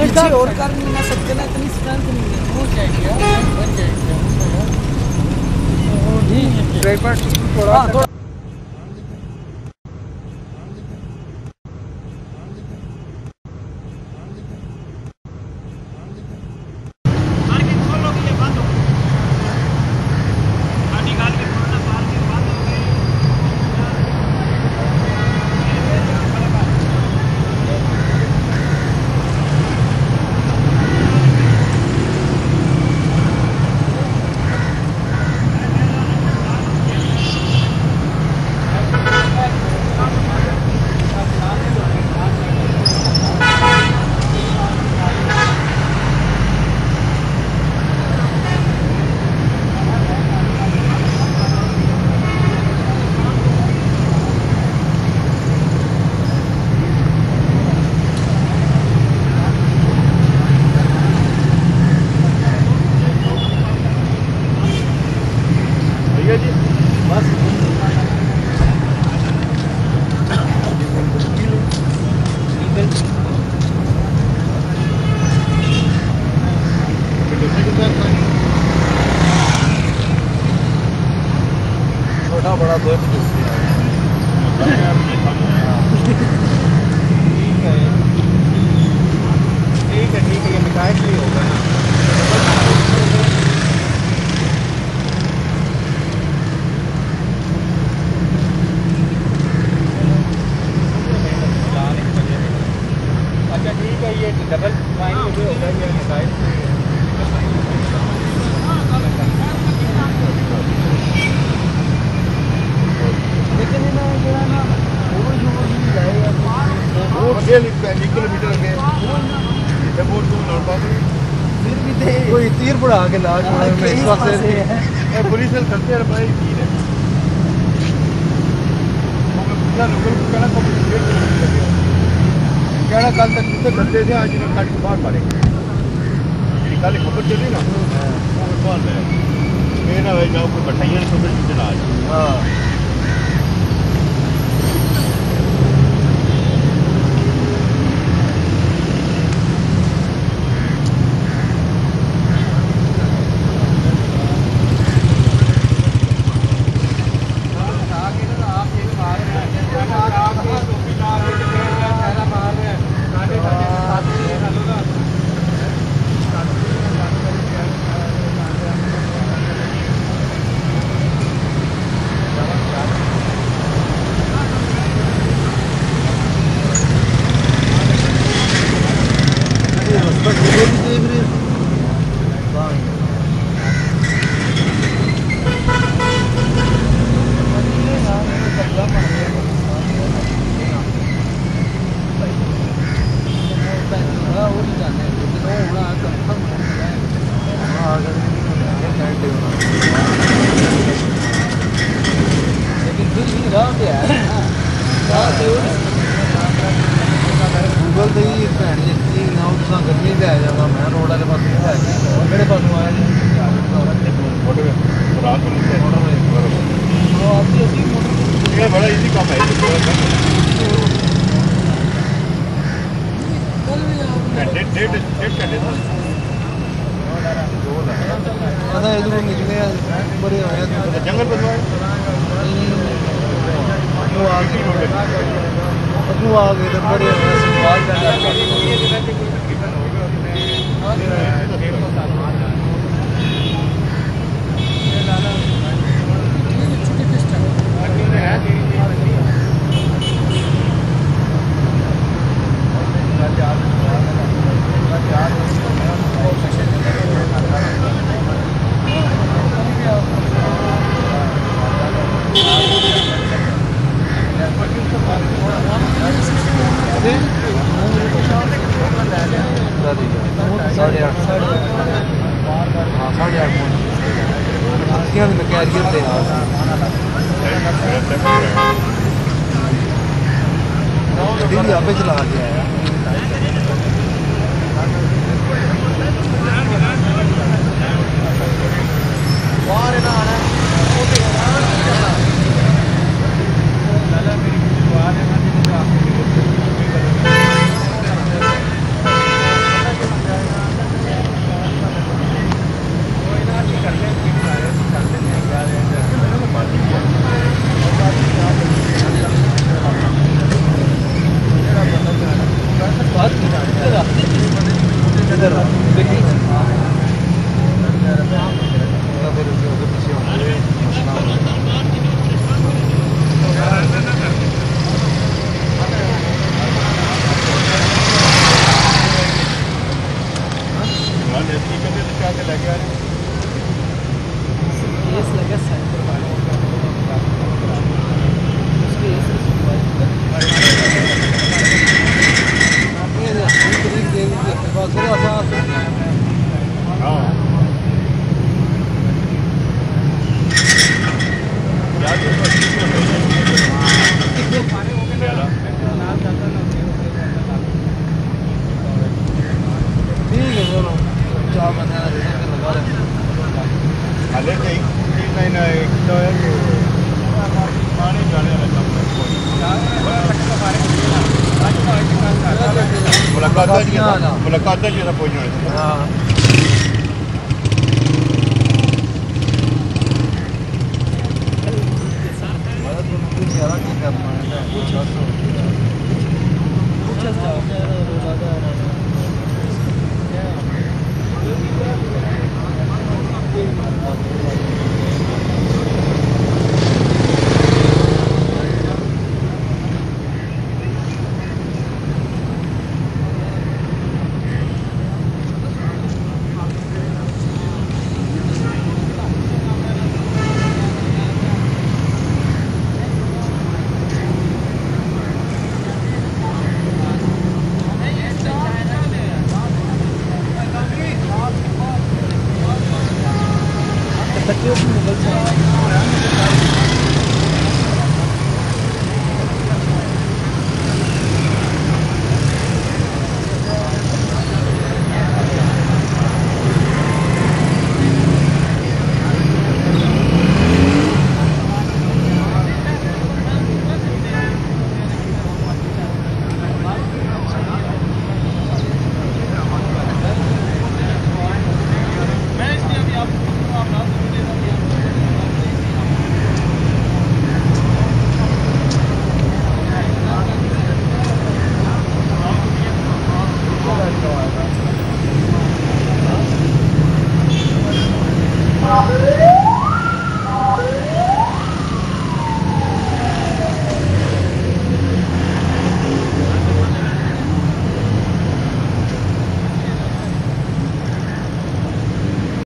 पीछे और कर नहीं ना सकते ना, इतनी स्ट्रेंथ नहीं है। हो जाएगी यार, बन जाएगी ड्राइवर थोड़ा छोटा बड़ा दो ठीक है ये मिठाई के लिए होगा। अच्छा ठीक है, ये डबल फाइन भी होगा ये मिठाई। किलोमीटर कोई तीर पड़ा के लाश पुलिस करते कहना कल तक जिससे करते थे आज इन्हें काट के बाहर मारेंगे। कल खबर चली ना मेरा भाई जाओ कोई बटाइयां खबर चला आज। गूगल से ही भैन जी ना तुम गड्डी लै जागा मैं रोड वाले पास केड़े पास आया बड़ा इजी काम है। इधर निकले बड़े जंगल बनवाए आ गए तो बड़े पे चला दिया है बाहर ना आना इधर देखिए फिर पीछे होंगे केस लगा सेंटर मुलाकात जरा पहुंचने हाँ